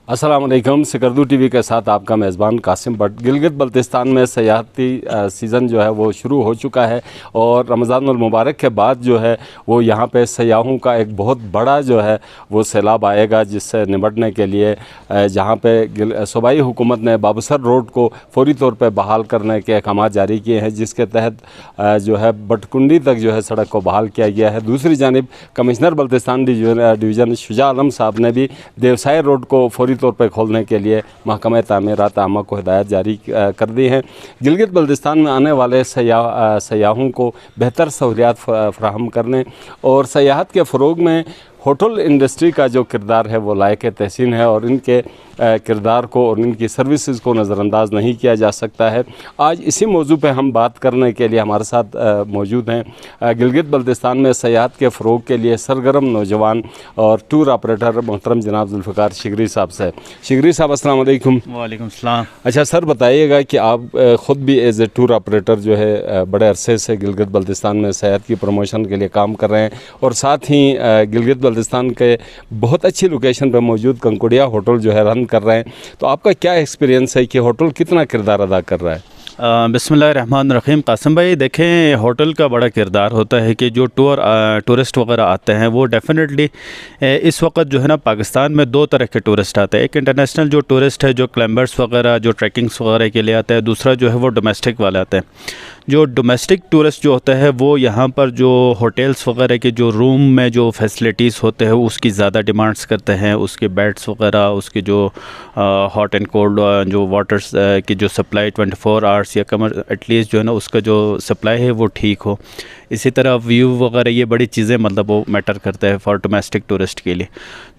अस्सलाम वालेकुम। सिकरदू टीवी के साथ आपका मेज़बान कासिम भट्ट। गिलगित बल्तिस्तान में सयाहती सीज़न जो है वो शुरू हो चुका है और रमज़ानुल मुबारक के बाद जो है वो यहाँ पे सयाहों का एक बहुत बड़ा जो है वो सैलाब आएगा, जिससे निपटने के लिए जहाँ पे सूबाई हुकूमत ने बाबूसर रोड को फौरी तौर पे बहाल करने के अहकाम जारी किए हैं, जिसके तहत जो है बटकुंडी तक जो है सड़क को बहाल किया गया है। दूसरी जानिब कमिश्नर बल्तिस्तान डिवीज़न शुजा आलम साहब ने भी देवसाई रोड को फौरी तौर पर खोलने के लिए महकमा तामीरात आमा को हिदायत जारी कर दी हैं। गिलगित बल्तिस्तान में आने वाले सयाहों को बेहतर सहूलियात फराहम करने और सयाहत के फ़रोग में होटल इंडस्ट्री का जो किरदार है वो लायक तहसीन है और इनके किरदार को और इनकी सर्विसेज को नज़रअंदाज नहीं किया जा सकता है। आज इसी मौजू पे हम बात करने के लिए हमारे साथ मौजूद हैं गिलगित बल्तिस्तान में सयाहत के फ़रोग के लिए सरगर्म नौजवान और टूर ऑपरेटर मोहतरम जनाब जुल्फ़िकार शिगरी साहब से। शिगरी साहब अस्सलाम वालेकुम। वालेकुम सलाम। अच्छा सर, बताइएगा कि आप ख़ुद भी एज ए टूर ऑपरेटर जो है बड़े अरसे से गिलगित बल्तिस्तान में सयाहत की प्रमोशन के लिए काम कर रहे हैं और साथ ही गिलगित बल्तिस्तान के बहुत अच्छी लोकेशन पर मौजूद कंकोडिया होटल जो है रन कर रहे हैं, तो आपका क्या एक्सपीरियंस है कि होटल कितना किरदार अदा कर रहा है? बिस्मिल्लाहिर्रहमानिर्रहीम। कासिम भाई, देखें, होटल का बड़ा किरदार होता है कि जो टूरिस्ट वगैरह आते हैं वो डेफिनेटली इस वक्त जो है ना पाकिस्तान में दो तरह के टूरिस्ट आते हैं। एक इंटरनेशनल जो टूरिस्ट है, जो क्लाइंबर्स वगैरह जो ट्रैकिंग्स वगैरह के लिए आते हैं, दूसरा जो है वो डोमेस्टिक वाले आते हैं। जो डोमेस्टिक टूरिस्ट जो होता है वो यहाँ पर जो होटल्स वगैरह के जो रूम में जो फैसिलिटीज़ होते हैं उसकी ज़्यादा डिमांड्स करते हैं, उसके बेड्स वगैरह, उसके जो हॉट एंड कोल्ड जो वाटर्स की जो सप्लाई 24 आवर्स या कम एटलीस्ट जो है ना उसका जो सप्लाई है वो ठीक हो। इसी तरह व्यू वगैरह ये बड़ी चीज़ें मतलब वो मैटर करता है फॉर डोमेस्टिक टूरिस्ट के लिए।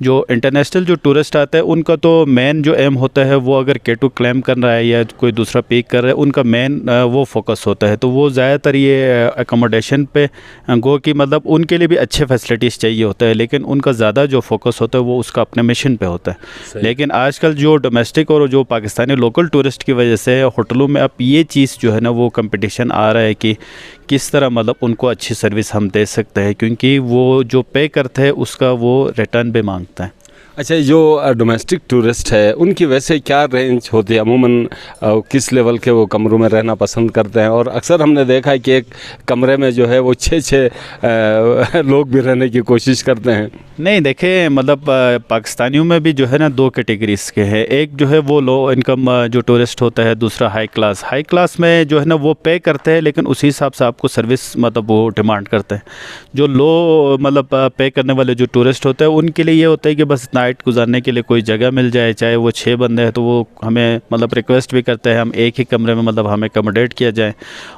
जो इंटरनेशनल जो टूरिस्ट आते हैं उनका तो मेन जो एम होता है वो अगर K2 क्लेम कर रहा है या कोई दूसरा पीक कर रहा है, उनका मेन वो फोकस होता है। तो वो ज़्यादातर ये अकोमोडेशन पे गो कि मतलब उनके लिए भी अच्छे फैसिलिटीज़ चाहिए होता है, लेकिन उनका ज़्यादा जो फोकस होता है वो उसका अपने मिशन पे होता है। लेकिन आजकल जो डोमेस्टिक और जो पाकिस्तानी लोकल टूरिस्ट की वजह से होटलों में अब ये चीज़ जो है ना वो कंपटीशन आ रहा है कि किस तरह मतलब उनको अच्छी सर्विस हम दे सकते हैं, क्योंकि वो जो पे करते हैं उसका वो रिटर्न भी मांगता है। अच्छा, जो डोमेस्टिक टूरिस्ट है उनकी वैसे क्या रेंज होती है? अमूमन किस लेवल के वो कमरों में रहना पसंद करते हैं? और अक्सर हमने देखा है कि एक कमरे में जो है वो 6 लोग भी रहने की कोशिश करते हैं। नहीं, देखें, मतलब पाकिस्तानियों में भी जो है ना दो कैटेगरीज के हैं। एक जो है वो लो इनकम जो टूरिस्ट होता है, दूसरा हाई क्लास। हाई क्लास में जो है ना वो पे करते हैं लेकिन उसी हिसाब से आपको सर्विस मतलब वो डिमांड करते हैं। जो लो मतलब पे करने वाले जो टूरिस्ट होते हैं उनके लिए ये होता है कि बस नाइट गुजारने के लिए कोई जगह मिल जाए, चाहे वो 6 बंदे हैं तो वो हमें मतलब रिक्वेस्ट भी करते हैं हम एक ही कमरे में मतलब हमें अकोमोडेट किया जाए।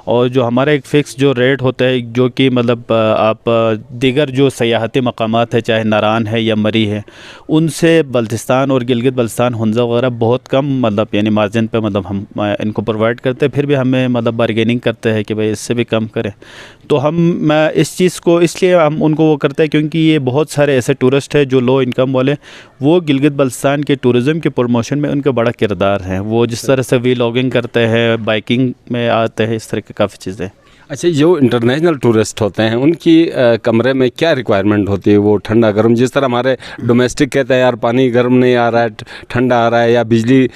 और जो हमारा एक फ़िक्स जो रेट होता है, जो कि मतलब आप दीगर जो सयाहती मकामात है, चाहे नारान है या मरी है, उनसे बल्तिस्तान और गिलगित बल्तिस्तान हुंजा वगैरह बहुत कम मतलब यानी मार्जिन पे मतलब हम इनको प्रोवाइड करते हैं। फिर भी हमें मतलब बारगेनिंग करते हैं कि भाई इससे भी कम करें। तो हम इस चीज़ को इसलिए हम उनको वो करते हैं क्योंकि ये बहुत सारे ऐसे टूरिस्ट हैं जो लो इनकम वाले, वो गिलगित बल्तिस्तान के टूरिज़म के प्रमोशन में उनका बड़ा किरदार है। वो जिस तरह से व्लॉगिंग करते हैं, बाइकिंग में आते हैं, इस तरह की काफ़ी चीज़ें। अच्छा, जो इंटरनेशनल टूरिस्ट होते हैं उनकी कमरे में क्या रिक्वायरमेंट होती है? वो ठंडा गर्म, जिस तरह हमारे डोमेस्टिक कहते हैं यार पानी गर्म नहीं आ रहा है, ठंडा आ रहा है, या बिजली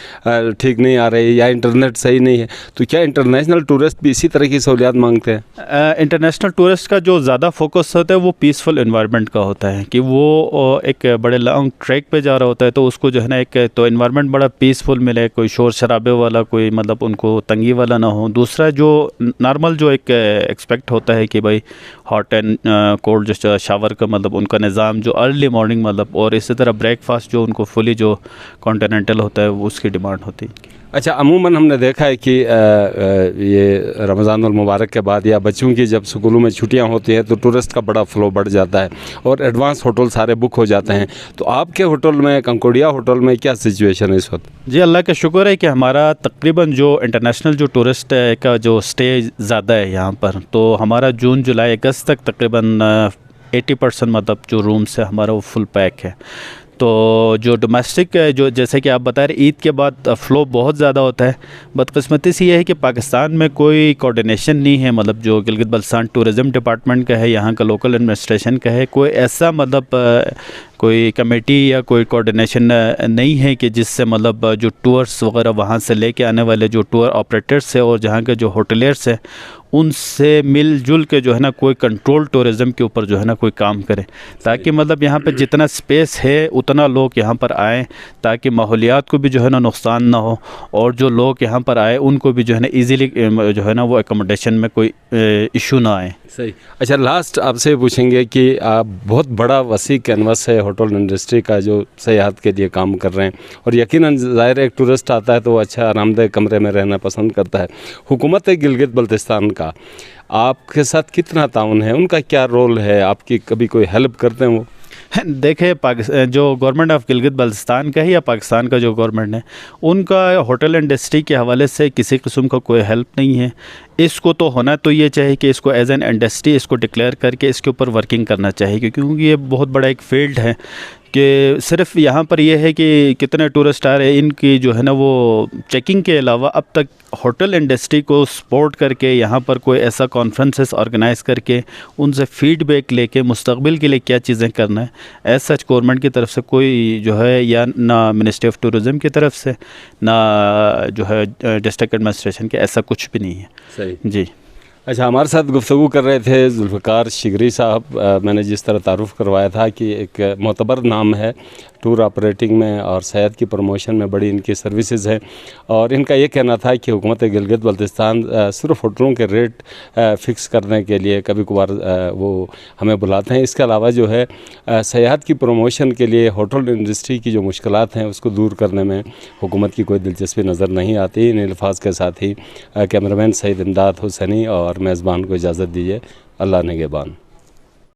ठीक नहीं आ रही है, या इंटरनेट सही नहीं है, तो क्या इंटरनेशनल टूरिस्ट भी इसी तरह की सहूलियात मांगते हैं? इंटरनेशनल टूरिस्ट का जो ज़्यादा फोकस होता है वो पीसफुल इन्वायरमेंट का होता है कि वो एक बड़े लॉन्ग ट्रैक पे जा रहा होता है, तो उसको जो है ना एक तो इन्वायरमेंट बड़ा पीसफुल मिले, कोई शोर शराबे वाला, कोई मतलब उनको तंगी वाला ना हो। दूसरा जो नॉर्मल जो एक एक्सपेक्ट होता है कि भाई हॉट एंड कोल्ड जो शावर का मतलब उनका निज़ाम जो अर्ली मॉर्निंग मतलब, और इसी तरह ब्रेकफास्ट जो उनको फुली जो कॉन्टिनेंटल होता है वो उसकी डिमांड होती है। अच्छा, अमूमन हमने देखा है कि ये रमज़ानुल मुबारक के बाद या बच्चों की जब स्कूलों में छुट्टियां होती हैं तो टूरिस्ट का बड़ा फ़्लो बढ़ जाता है और एडवांस होटल सारे बुक हो जाते हैं। तो आपके होटल में, कंकोडिया होटल में क्या सिचुएशन है इस वक्त? जी, अल्लाह का शुक्र है कि हमारा तकरीबन जो इंटरनेशनल जो टूरिस्ट का जो स्टे ज़्यादा है यहाँ पर, तो हमारा जून जुलाई अगस्त तक तकरीबन 80% मतलब जो रूम्स है हमारा वो फुल पैक है। तो जो डोमेस्टिक जो जैसे कि आप बता रहे ईद के बाद फ़्लो बहुत ज़्यादा होता है। बदकिस्मती से ये है कि पाकिस्तान में कोई कोऑर्डिनेशन नहीं है, मतलब जो गिलगित बल्तिस्तान टूरिज़म डिपार्टमेंट का है, यहाँ का लोकल एडमिनिस्ट्रेशन का है, कोई ऐसा मतलब کوئی کمیٹی یا کوئی کوارڈینیشن نہیں ہے کہ جس سے مطلب جو ٹورس وغیرہ وہاں سے لے کے آنے والے جو ٹور آپریٹرس ہیں اور جہاں کے جو ہوٹلیئرس ہیں ان سے مل جل کے جو ہے نا کوئی کنٹرول ٹورزم کے اوپر جو ہے نا کوئی کام کرے، تاکہ مطلب یہاں پہ جتنا سپیس ہے اتنا لوگ یہاں پر آئیں، تاکہ ماحولیات کو بھی جو ہے نا نقصان نہ ہو، اور جو لوگ یہاں پر آئے ان کو بھی جو ہے نا ایزیلی جو ہے نا وہ اکوموڈیشن میں کوئی ایشو نہ آئے۔ صحیح۔ اچھا، لاسٹ آپ سے پوچھیں گے کہ آپ بہت بڑا وسیع کینوس ہے ہوٹل انڈسٹری کا جو سیاحت کے لیے کام کر رہے ہیں، اور یقیناً ظاہر ایک ٹورسٹ آتا ہے تو وہ اچھا آرام دہ کمرے میں رہنا پسند کرتا ہے۔ حکومت گلگت بلتستان کا آپ کے ساتھ کتنا تعاون ہے؟ ان کا کیا رول ہے؟ آپ کی کبھی کوئی ہیلپ کرتے ہیں وہ؟ دیکھیں، جو گورنمنٹ آف گلگت بلتستان کا ہے یا پاکستان کا جو گورنمنٹ ہے، ان کا ہوٹل انڈسٹری کے حوالے سے کسی قسم کا کوئی ہیلپ نہیں ہے۔ اس کو تو ہونا تو یہ چاہیے کہ اس کو ایز این انڈسٹری اس کو ڈکلیئر کر کے اس کے اوپر ورکنگ کرنا چاہیے، کیونکہ یہ بہت بڑا ایک فیلڈ ہے کہ صرف یہاں پر یہ ہے کہ کتنے ٹورسٹ آ رہے ہیں، ان کی جو ہے نا وہ چیکنگ کے علاوہ اب تک ہوٹل انڈسٹری کو سپورٹ کر کے یہاں پر کوئی ایسا کانفرنسز آرگنائز کر کے ان سے فیڈ بیک لے کے مستقبل کے لیے کیا چیزیں کرنا ہے، ایز سچ گورنمنٹ کی طرف سے کوئی جو ہے، یا نہ منسٹری آف ٹورزم کی طرف سے، نہ جو ہے ڈسٹرکٹ ایڈمنسٹریشن کے، ایسا کچھ بھی نہیں ہے۔ صحیح جی۔ اچھا، ہمارے ساتھ گفتگو کر رہے تھے ذوالفقار شگری صاحب۔ میں نے جس طرح تعارف کروایا تھا کہ ایک معتبر نام ہے ٹور آپریٹنگ میں اور صحت کی پروموشن میں بڑی ان کی سروسز ہیں، اور ان کا یہ کہنا تھا کہ حکومت گلگت بلتستان صرف ہوٹلوں کے ریٹ فکس کرنے کے لیے کبھی کبھار وہ ہمیں بلاتے ہیں، اس کے علاوہ جو ہے سیاحت کی پروموشن کے لیے ہوٹل انڈسٹری کی جو مشکلات ہیں اس کو دور کرنے میں حکومت کی کوئی دلچسپی نظر نہیں آتی۔ ان الفاظ کے ساتھ ہی کیمرہ مین سعید امداد حسینی اور میزبان کو اجازت دیجیے۔ اللہ نگہبان۔